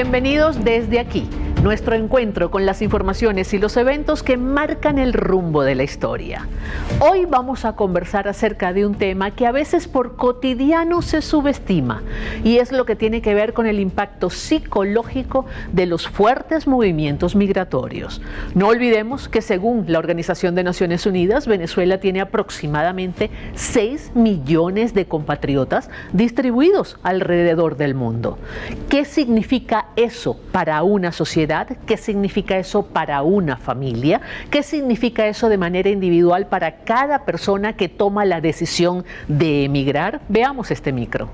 Bienvenidos desde aquí, nuestro encuentro con las informaciones y los eventos que marcan el rumbo de la historia. Hoy vamos a conversar acerca de un tema que a veces por cotidiano se subestima, y es lo que tiene que ver con el impacto psicológico de los fuertes movimientos migratorios. No olvidemos que según la Organización de Naciones Unidas, Venezuela tiene aproximadamente 6 millones de compatriotas distribuidos alrededor del mundo. ¿Qué significa eso para una sociedad? ¿Qué significa eso para una familia? ¿Qué significa eso de manera individual para cada persona que toma la decisión de emigrar? Veamos este micro.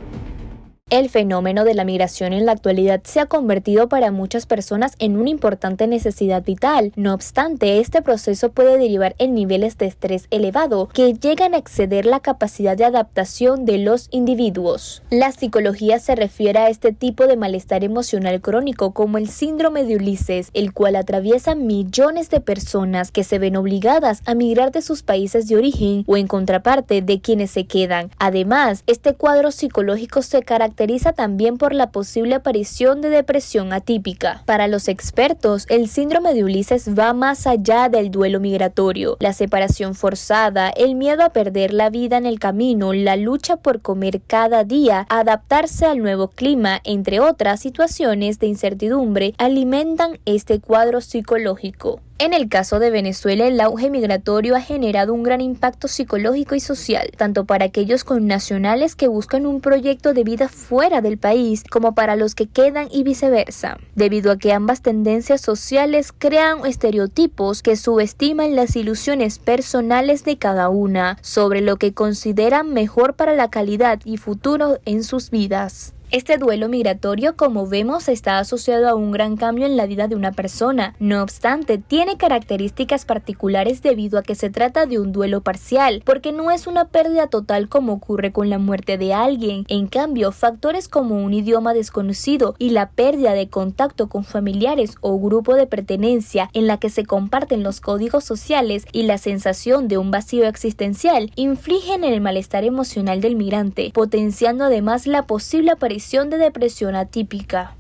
El fenómeno de la migración en la actualidad se ha convertido para muchas personas en una importante necesidad vital. No obstante, este proceso puede derivar en niveles de estrés elevado que llegan a exceder la capacidad de adaptación de los individuos. La psicología se refiere a este tipo de malestar emocional crónico como el síndrome de Ulises, el cual atraviesa millones de personas que se ven obligadas a migrar de sus países de origen o en contraparte de quienes se quedan. Además, este cuadro psicológico se caracteriza también por la posible aparición de depresión atípica. Para los expertos, el síndrome de Ulises va más allá del duelo migratorio. La separación forzada, el miedo a perder la vida en el camino, la lucha por comer cada día, adaptarse al nuevo clima, entre otras situaciones de incertidumbre, alimentan este cuadro psicológico. En el caso de Venezuela, el auge migratorio ha generado un gran impacto psicológico y social, tanto para aquellos connacionales que buscan un proyecto de vida fuera del país, como para los que quedan y viceversa, debido a que ambas tendencias sociales crean estereotipos que subestiman las ilusiones personales de cada una sobre lo que consideran mejor para la calidad y futuro en sus vidas. Este duelo migratorio, como vemos, está asociado a un gran cambio en la vida de una persona. No obstante, tiene características particulares debido a que se trata de un duelo parcial, porque no es una pérdida total como ocurre con la muerte de alguien. En cambio, factores como un idioma desconocido y la pérdida de contacto con familiares o grupo de pertenencia en la que se comparten los códigos sociales y la sensación de un vacío existencial infligen en el malestar emocional del migrante, potenciando además la posible aparición de depresión atípica.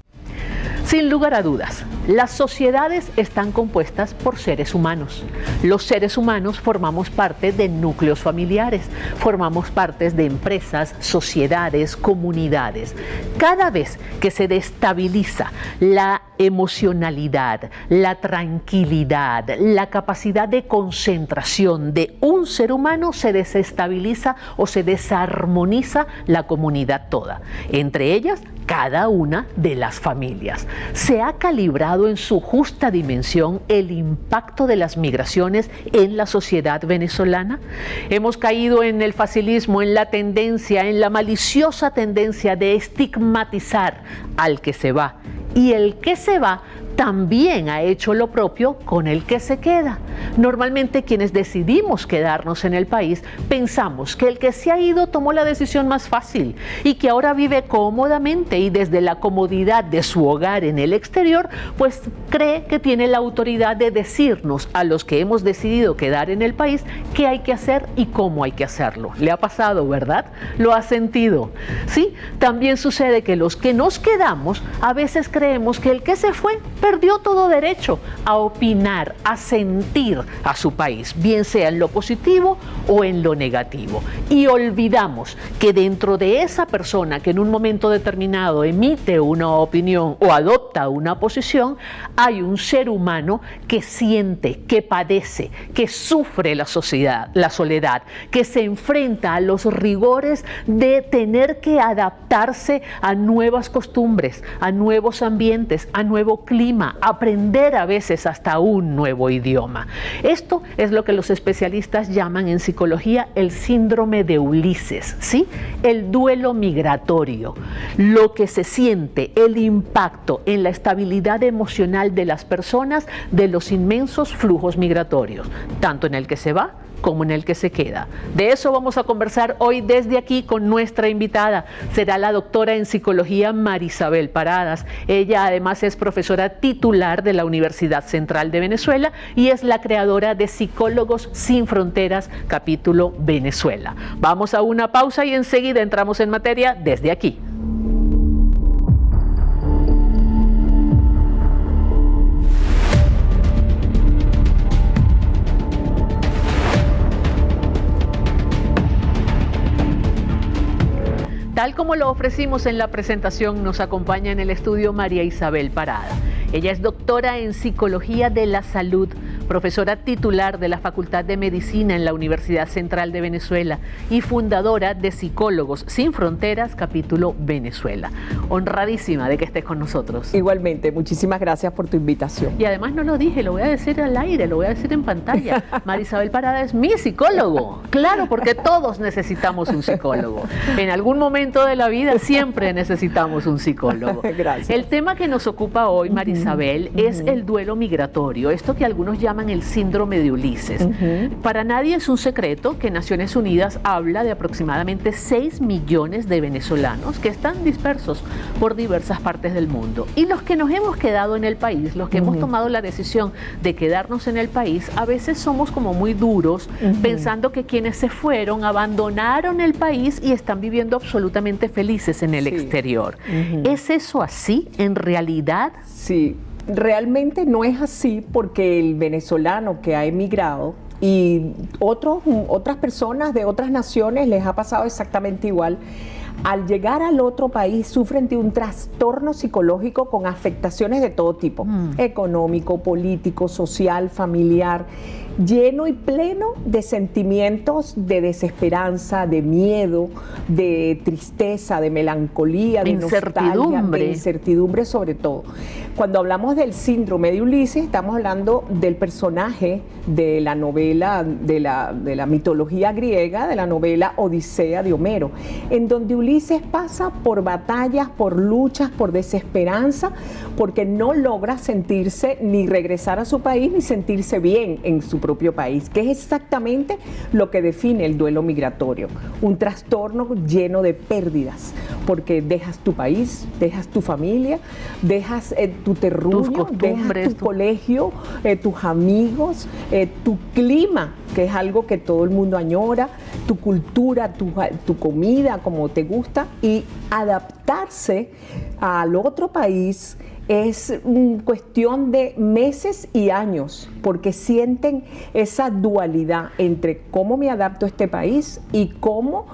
Sin lugar a dudas, las sociedades están compuestas por seres humanos. Los seres humanos formamos parte de núcleos familiares, formamos parte de empresas, sociedades, comunidades. Cada vez que se destabiliza la emocionalidad, la tranquilidad, la capacidad de concentración de un ser humano, se desestabiliza o se desarmoniza la comunidad toda, entre ellas cada una de las familias. ¿Se ha calibrado en su justa dimensión el impacto de las migraciones en la sociedad venezolana? Hemos caído en el facilismo, en la tendencia, en la maliciosa tendencia de estigmatizar al que se va. Y el que se va también ha hecho lo propio con el que se queda. Normalmente quienes decidimos quedarnos en el país pensamos que el que se ha ido tomó la decisión más fácil y que ahora vive cómodamente y desde la comodidad de su hogar en el exterior, pues cree que tiene la autoridad de decirnos a los que hemos decidido quedar en el país qué hay que hacer y cómo hay que hacerlo. Le ha pasado, ¿verdad? ¿Lo ha sentido? Sí, también sucede que los que nos quedamos a veces creemos que el que se fue perdió todo derecho a opinar, a sentir a su país, bien sea en lo positivo o en lo negativo. Y olvidamos que dentro de esa persona que en un momento determinado emite una opinión o adopta una posición, hay un ser humano que siente, que padece, que sufre la sociedad, la soledad, que se enfrenta a los rigores de tener que adaptarse a nuevas costumbres, a nuevos ambientes, a nuevo clima, aprender a veces hasta un nuevo idioma. Esto es lo que los especialistas llaman en psicología el síndrome de Ulises, ¿sí? El duelo migratorio, lo que se siente, el impacto en la estabilidad emocional de las personas de los inmensos flujos migratorios, tanto en el que se va como en el que se queda. De eso vamos a conversar hoy desde aquí con nuestra invitada. Será la doctora en psicología Marisabel Paradas. Ella además es profesora titular de la Universidad Central de Venezuela y es la creadora de Psicólogos Sin Fronteras, capítulo Venezuela. Vamos a una pausa y enseguida entramos en materia desde aquí. Tal como lo ofrecimos en la presentación, nos acompaña en el estudio María Isabel Parada. Ella es doctora en Psicología de la Salud, profesora titular de la Facultad de Medicina en la Universidad Central de Venezuela y fundadora de Psicólogos Sin Fronteras, capítulo Venezuela. Honradísima de que estés con nosotros. Igualmente, muchísimas gracias por tu invitación. Y además no lo dije, lo voy a decir al aire, lo voy a decir en pantalla. María Isabel Parada es mi psicólogo. Claro, porque todos necesitamos un psicólogo. En algún momento de la vida siempre necesitamos un psicólogo. Gracias. El tema que nos ocupa hoy, María Isabel, es el duelo migratorio, esto que algunos llaman el síndrome de Ulises. Para nadie es un secreto que Naciones Unidas habla de aproximadamente 6 millones de venezolanos que están dispersos por diversas partes del mundo. Y los que nos hemos quedado en el país, los que hemos tomado la decisión de quedarnos en el país, a veces somos como muy duros, pensando que quienes se fueron abandonaron el país y están viviendo absolutamente felices en el exterior. ¿Es eso así en realidad? Sí, realmente no es así, porque el venezolano que ha emigrado y otras personas de otras naciones les ha pasado exactamente igual. Al llegar al otro país sufren de un trastorno psicológico con afectaciones de todo tipo, económico, político, social, familiar, lleno y pleno de sentimientos de desesperanza, de miedo, de tristeza, de melancolía, de nostalgia, de incertidumbre sobre todo. Cuando hablamos del síndrome de Ulises, estamos hablando del personaje de la novela, de la mitología griega, de la novela Odisea de Homero, en donde Ulises pasa por batallas, por luchas, por desesperanza, porque no logra sentirse ni regresar a su país ni sentirse bien en su propio país, que es exactamente lo que define el duelo migratorio, un trastorno lleno de pérdidas, porque dejas tu país, dejas tu familia, dejas tu terruño, dejas tu colegio, tus amigos, tu clima, que es algo que todo el mundo añora, tu cultura, tu comida, como te gusta, y adaptarse al otro país es cuestión de meses y años, porque sienten esa dualidad entre cómo me adapto a este país y cómo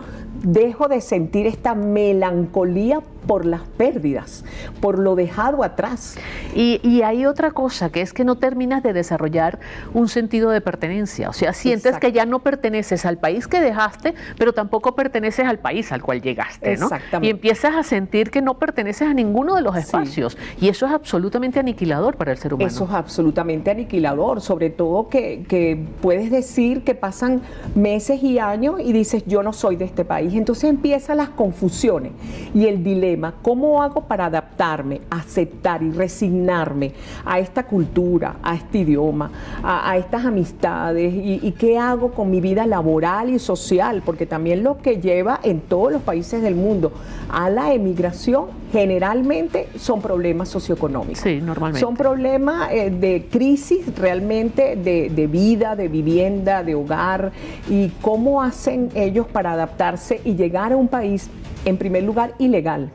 dejo de sentir esta melancolía por las pérdidas, por lo dejado atrás. Y hay otra cosa, que es que no terminas de desarrollar un sentido de pertenencia. O sea, sientes que ya no perteneces al país que dejaste, pero tampoco perteneces al país al cual llegaste, ¿no? Exactamente. Y empiezas a sentir que no perteneces a ninguno de los espacios. Y eso es absolutamente aniquilador para el ser humano. Eso es absolutamente aniquilador, sobre todo que puedes decir que pasan meses y años y dices, yo no soy de este país. Entonces empiezan las confusiones y el dilema. ¿Cómo hago para adaptarme, aceptar y resignarme a esta cultura, a este idioma, a estas amistades? ¿Y qué hago con mi vida laboral y social? Porque también lo que lleva en todos los países del mundo a la emigración generalmente son problemas socioeconómicos. Sí, normalmente. Son problemas de crisis realmente, de vida, de vivienda, de hogar. ¿Y cómo hacen ellos para adaptarse y llegar a un país, en primer lugar, ilegal?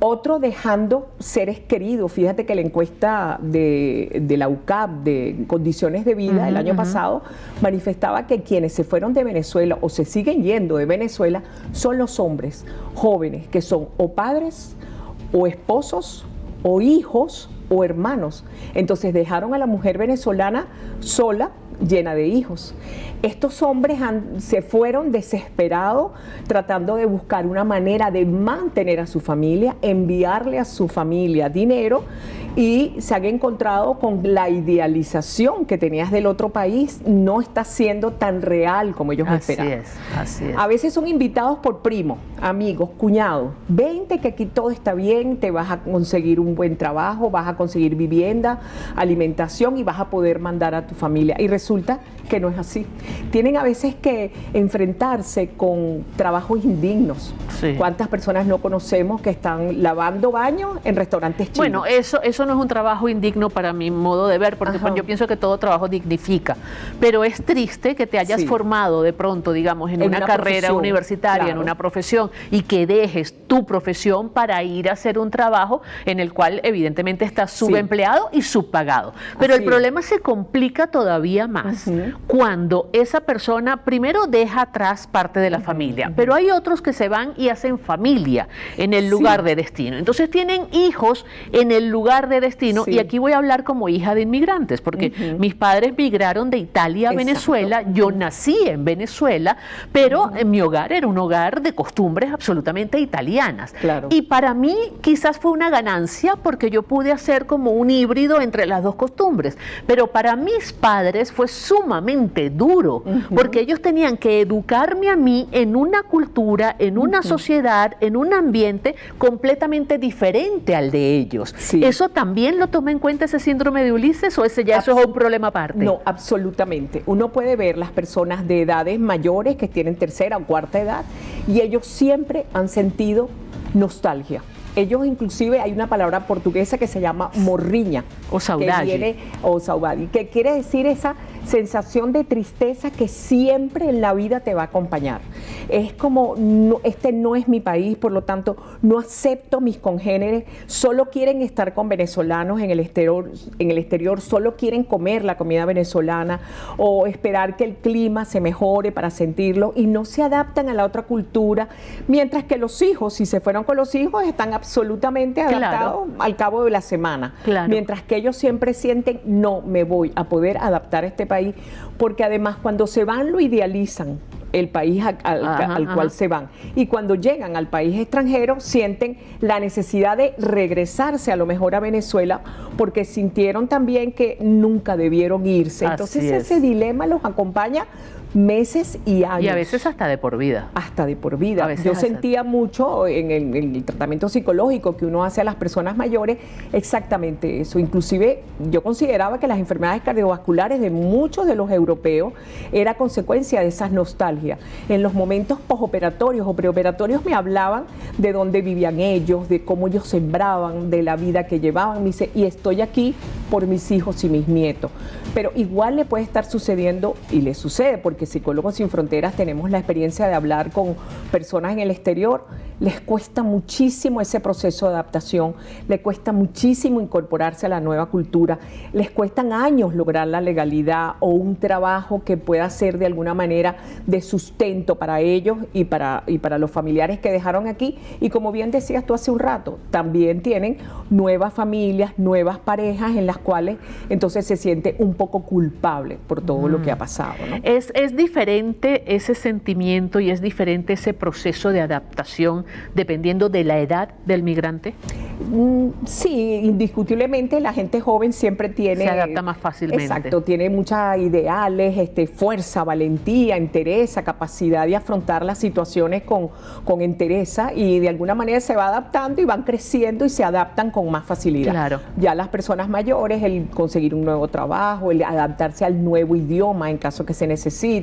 Otro, dejando seres queridos. Fíjate que la encuesta de la UCAP de condiciones de vida el año pasado manifestaba que quienes se fueron de Venezuela o se siguen yendo de Venezuela son los hombres jóvenes que son o padres o esposos o hijos o hermanos. Entonces dejaron a la mujer venezolana sola, llena de hijos. Estos hombres se fueron desesperados tratando de buscar una manera de mantener a su familia, enviarle a su familia dinero, y se han encontrado con la idealización que tenías del otro país no está siendo tan real como ellos esperaban. Así es. A veces son invitados por primos, amigos, cuñados. Vente que aquí todo está bien, te vas a conseguir un buen trabajo, vas a conseguir vivienda, alimentación y vas a poder mandar a tu familia. Y resulta que no es así. Tienen a veces que enfrentarse con trabajos indignos. Sí. ¿Cuántas personas no conocemos que están lavando baños en restaurantes chinos? Bueno, eso no es un trabajo indigno para mi modo de ver, porque yo pienso que todo trabajo dignifica. Pero es triste que te hayas formado de pronto, digamos, en una carrera universitaria, en una profesión, y que dejes tu profesión para ir a hacer un trabajo en el cual evidentemente estás subempleado y subpagado. Pero el problema se complica todavía más más cuando esa persona primero deja atrás parte de la familia, pero hay otros que se van y hacen familia en el lugar de destino. Entonces tienen hijos en el lugar de destino, y aquí voy a hablar como hija de inmigrantes, porque mis padres migraron de Italia a Venezuela, yo nací en Venezuela, pero en mi hogar era un hogar de costumbres absolutamente italianas. Claro. Y para mí quizás fue una ganancia porque yo pude hacer como un híbrido entre las dos costumbres, pero para mis padres fue sumamente duro, porque ellos tenían que educarme a mí en una cultura, en una sociedad, en un ambiente completamente diferente al de ellos. Sí. ¿Eso también lo toma en cuenta ese síndrome de Ulises o eso es un problema aparte? No, absolutamente. Uno puede ver las personas de edades mayores que tienen tercera o cuarta edad y ellos siempre han sentido nostalgia. Ellos inclusive, hay una palabra portuguesa que se llama morriña. O saudade. O saudade, que quiere decir esa sensación de tristeza que siempre en la vida te va a acompañar. Es como, no, este no es mi país, por lo tanto, no acepto mis congéneres, solo quieren estar con venezolanos en el exterior, solo quieren comer la comida venezolana o esperar que el clima se mejore para sentirlo y no se adaptan a la otra cultura, mientras que los hijos, si se fueron con los hijos, están absolutamente adaptados al cabo de la semana. Mientras que ellos siempre sienten, no me voy a poder adaptar a este país, porque además cuando se van lo idealizan, el país al cual se van, y cuando llegan al país extranjero sienten la necesidad de regresarse a lo mejor a Venezuela porque sintieron también que nunca debieron irse. Entonces ese dilema los acompaña meses y años. Y a veces hasta de por vida. Hasta de por vida. Yo sentía mucho en el tratamiento psicológico que uno hace a las personas mayores exactamente eso. Inclusive yo consideraba que las enfermedades cardiovasculares de muchos de los europeos era consecuencia de esas nostalgias. En los momentos posoperatorios o preoperatorios me hablaban de dónde vivían ellos, de cómo ellos sembraban, de la vida que llevaban. Me dice, y estoy aquí por mis hijos y mis nietos. Pero igual le puede estar sucediendo, y le sucede, porque Psicólogos Sin Fronteras tenemos la experiencia de hablar con personas en el exterior, les cuesta muchísimo ese proceso de adaptación, les cuesta muchísimo incorporarse a la nueva cultura, les cuestan años lograr la legalidad o un trabajo que pueda ser de alguna manera de sustento para ellos y para los familiares que dejaron aquí. Y como bien decías tú hace un rato, también tienen nuevas familias, nuevas parejas en las cuales entonces se siente un poco culpable por todo lo que ha pasado, ¿no? Es diferente ese sentimiento y es diferente ese proceso de adaptación dependiendo de la edad del migrante. Sí, indiscutiblemente la gente joven siempre se adapta más fácilmente. Exacto, tiene muchos ideales, fuerza, valentía, entereza, capacidad de afrontar las situaciones con entereza, y de alguna manera se va adaptando y van creciendo y se adaptan con más facilidad. Claro. Ya las personas mayores, el conseguir un nuevo trabajo, el adaptarse al nuevo idioma en caso que se necesite,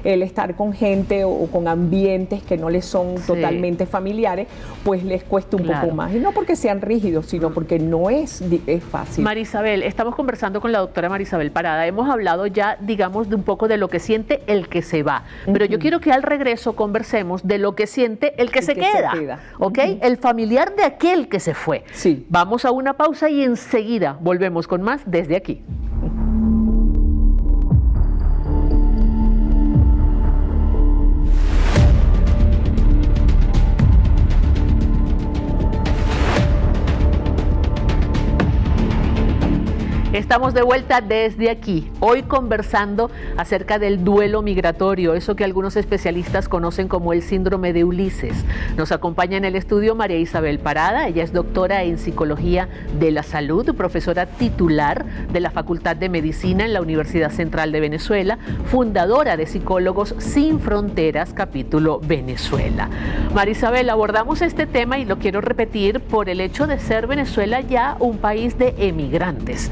el estar con gente o con ambientes que no les son totalmente familiares, pues les cuesta un poco más. Y no porque sean rígidos, sino porque no es fácil. Marisabel, estamos conversando con la doctora Marisabel Parada. Hemos hablado ya, digamos, de un poco de lo que siente el que se va. Pero yo quiero que al regreso conversemos de lo que siente el que se queda. ¿Ok? El familiar de aquel que se fue. Sí. Vamos a una pausa y enseguida volvemos con más desde aquí. Estamos de vuelta desde aquí, hoy conversando acerca del duelo migratorio, eso que algunos especialistas conocen como el síndrome de Ulises. Nos acompaña en el estudio María Isabel Parada, ella es doctora en Psicología de la Salud, profesora titular de la Facultad de Medicina en la Universidad Central de Venezuela, fundadora de Psicólogos Sin Fronteras, capítulo Venezuela. María Isabel, abordamos este tema y lo quiero repetir por el hecho de ser Venezuela ya un país de emigrantes.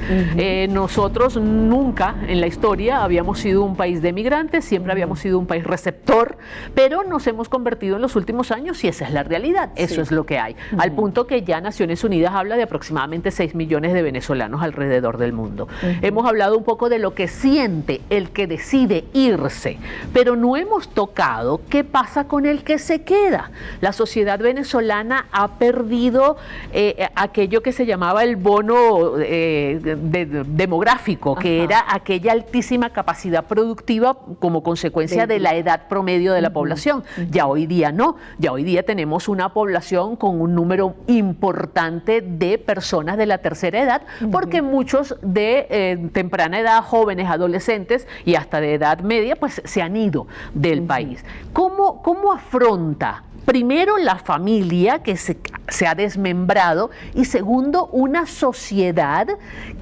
Nosotros nunca en la historia habíamos sido un país de migrantes, siempre habíamos sido un país receptor, pero nos hemos convertido en los últimos años y esa es la realidad, eso es lo que hay. Al punto que ya Naciones Unidas habla de aproximadamente 6 millones de venezolanos alrededor del mundo. Hemos hablado un poco de lo que siente el que decide irse, pero no hemos tocado qué pasa con el que se queda. La sociedad venezolana ha perdido aquello que se llamaba el bono demográfico, que era aquella altísima capacidad productiva como consecuencia de la edad promedio de la población. Ya hoy día no, ya hoy día tenemos una población con un número importante de personas de la tercera edad, porque muchos de temprana edad, jóvenes, adolescentes y hasta de edad media, pues se han ido del país. ¿Cómo afronta primero la familia que se ha desmembrado y segundo una sociedad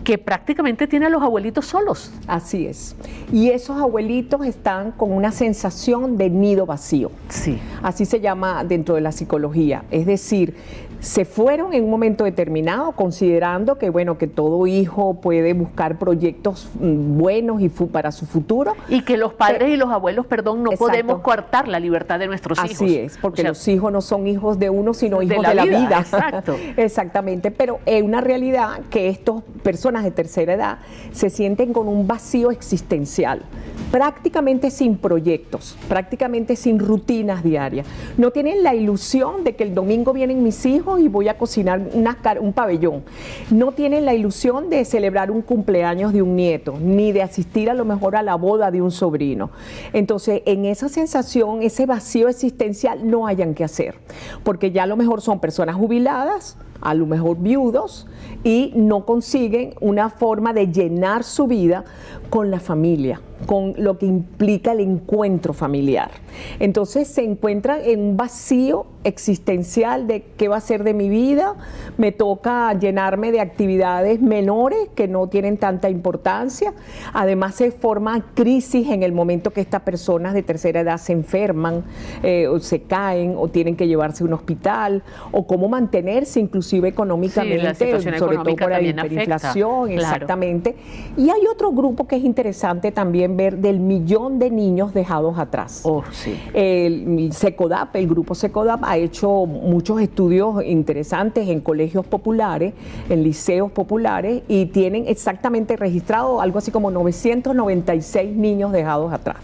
que prácticamente tiene a los abuelitos solos? Así es. Y esos abuelitos están con una sensación de nido vacío. Sí. Así se llama dentro de la psicología. Es decir, se fueron en un momento determinado considerando que, bueno, que todo hijo puede buscar proyectos buenos y para su futuro. Y que los padres y los abuelos, perdón, no podemos coartar la libertad de nuestros hijos. Así es, porque los hijos no son hijos de uno, sino hijos de la vida. Exacto. Exactamente, pero es una realidad que estas personas de tercera edad se sienten con un vacío existencial, prácticamente sin proyectos, prácticamente sin rutinas diarias. No tienen la ilusión de que el domingo vienen mis hijos y voy a cocinar un pabellón. No tienen la ilusión de celebrar un cumpleaños de un nieto, ni de asistir a lo mejor a la boda de un sobrino. Entonces, en esa sensación, ese vacío existencial, no hayan que hacer, porque ya a lo mejor son personas jubiladas, a lo mejor viudos, y no consiguen una forma de llenar su vida con la familia, con lo que implica el encuentro familiar. Entonces se encuentran en un vacío existencial de qué va a ser de mi vida, me toca llenarme de actividades menores que no tienen tanta importancia. Además se forma crisis en el momento que estas personas de tercera edad se enferman, o se caen, o tienen que llevarse a un hospital, o cómo mantenerse inclusive económicamente, sobre todo por la hiperinflación, exactamente. Y hay otro grupo que es interesante también ver, del 1.000.000 de niños dejados atrás. El SECODAP, el grupo SECODAP, ha hecho muchos estudios interesantes en colegios populares, en liceos populares, y tienen exactamente registrado algo así como 996 niños dejados atrás.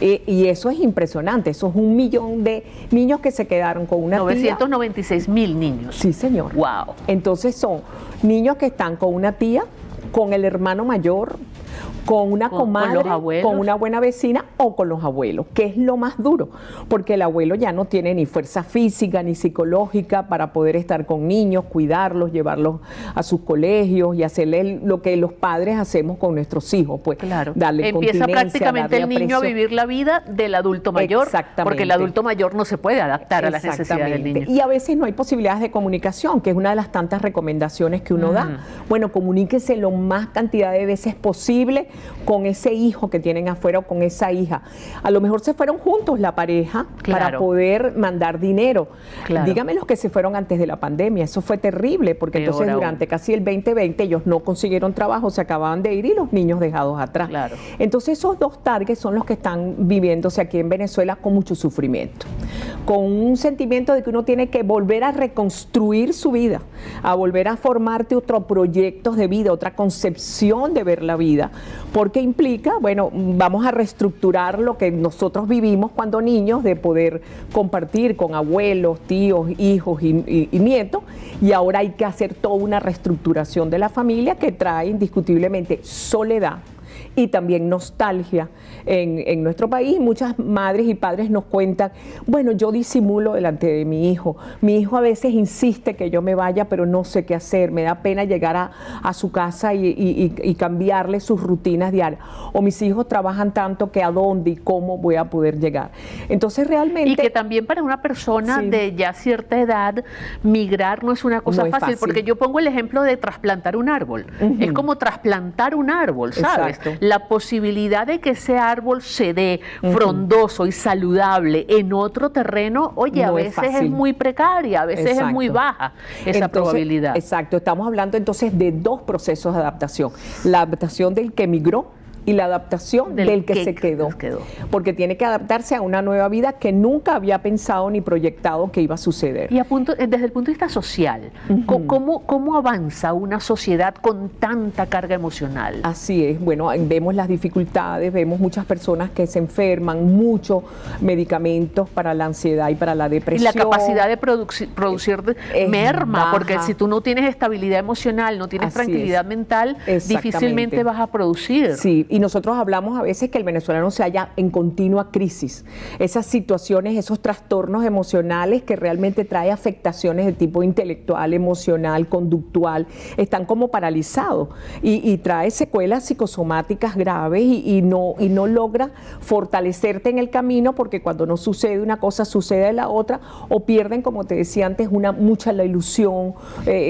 Y eso es impresionante, eso es 1.000.000 de niños que se quedaron con una 996.000 niños. Sí, señor. Wow. Entonces son niños que están con una tía, con el hermano mayor, con una comadre, con una buena vecina o con los abuelos, que es lo más duro, porque el abuelo ya no tiene ni fuerza física ni psicológica para poder estar con niños, cuidarlos, llevarlos a sus colegios y hacerle lo que los padres hacemos con nuestros hijos, pues darle empieza prácticamente el niño a vivir la vida del adulto mayor, porque el adulto mayor no se puede adaptar a las necesidades del niño. Y a veces no hay posibilidades de comunicación, que es una de las tantas recomendaciones que uno da. Bueno, comuníquese lo más cantidad de veces posible con ese hijo que tienen afuera o con esa hija. A lo mejor se fueron juntos la pareja para poder mandar dinero. Dígame los que se fueron antes de la pandemia, eso fue terrible, porque entonces durante casi el 2020 ellos no consiguieron trabajo, se acababan de ir y los niños dejados atrás. Entonces esos dos targets son los que están viviéndose aquí en Venezuela con mucho sufrimiento, con un sentimiento de que uno tiene que volver a reconstruir su vida, a volver a formarte otro proyecto de vida, otra concepción de ver la vida, porque implica, bueno, vamos a reestructurar lo que nosotros vivimos cuando niños, de poder compartir con abuelos, tíos, hijos y nietos, y ahora hay que hacer toda una reestructuración de la familia que trae indiscutiblemente soledad y también nostalgia en nuestro país. Muchas madres y padres nos cuentan, bueno, yo disimulo delante de mi hijo a veces insiste que yo me vaya, pero no sé qué hacer, me da pena llegar a su casa y cambiarle sus rutinas diarias, o mis hijos trabajan tanto que a dónde y cómo voy a poder llegar. Entonces realmente... Y que también para una persona de ya cierta edad, migrar no es una cosa fácil, porque yo pongo el ejemplo de trasplantar un árbol. Es como trasplantar un árbol, ¿sabes? Exacto. La posibilidad de que ese árbol se dé frondoso y saludable en otro terreno, oye, a veces es muy precaria, a veces es muy baja esa probabilidad. Exacto, estamos hablando entonces de dos procesos de adaptación. La adaptación del que migró y la adaptación del que se quedó. Porque tiene que adaptarse a una nueva vida que nunca había pensado ni proyectado que iba a suceder. Y desde el punto de vista social, ¿cómo avanza una sociedad con tanta carga emocional? Así es, bueno, vemos las dificultades, vemos muchas personas que se enferman, muchos medicamentos para la ansiedad y para la depresión. Y la capacidad de producir merma, baja. porque si tú no tienes estabilidad emocional, no tienes tranquilidad mental, difícilmente vas a producir. Sí, y nosotros hablamos a veces que el venezolano se halla en continua crisis. Esas situaciones, esos trastornos emocionales que realmente trae afectaciones de tipo intelectual, emocional, conductual, están como paralizados y trae secuelas psicosomáticas graves y no logra fortalecerte en el camino, porque cuando no sucede una cosa, sucede la otra, o pierden, como te decía antes, mucha la ilusión,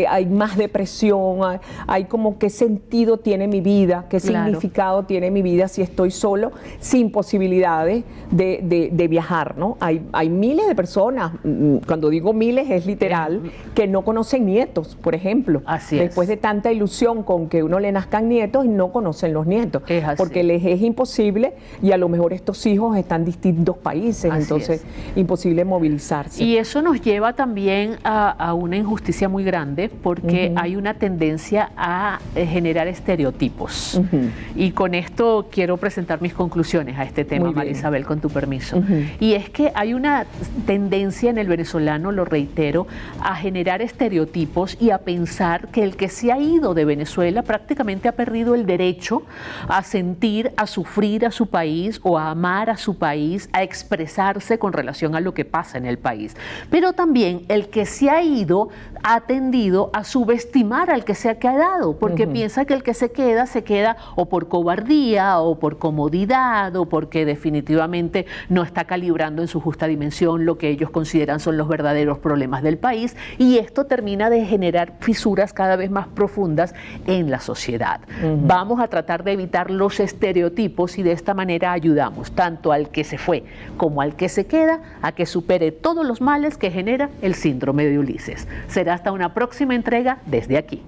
hay más depresión, hay como qué sentido tiene mi vida, qué significado tiene mi vida si estoy solo, sin posibilidades de viajar, ¿no? Hay miles de personas, cuando digo miles es literal, que no conocen nietos, por ejemplo. Después de tanta ilusión con que uno le nazcan nietos, y no conocen los nietos, porque les es imposible, y a lo mejor estos hijos están en distintos países, entonces imposible movilizarse. Y eso nos lleva también a una injusticia muy grande, porque hay una tendencia a generar estereotipos. Y con esto quiero presentar mis conclusiones a este tema, María Isabel, con tu permiso. Y es que hay una tendencia en el venezolano, lo reitero, a generar estereotipos y a pensar que el que se ha ido de Venezuela prácticamente ha perdido el derecho a sentir, a sufrir a su país o a amar a su país, a expresarse con relación a lo que pasa en el país. Pero también el que se ha ido ha tendido a subestimar al que se ha quedado, porque piensa que el que se queda o por cobardía o por comodidad o porque definitivamente no está calibrando en su justa dimensión lo que ellos consideran son los verdaderos problemas del país, y esto termina de generar fisuras cada vez más profundas en la sociedad. Vamos a tratar de evitar los estereotipos y de esta manera ayudamos tanto al que se fue como al que se queda a que supere todos los males que genera el síndrome de Ulises. Será hasta una próxima entrega desde aquí.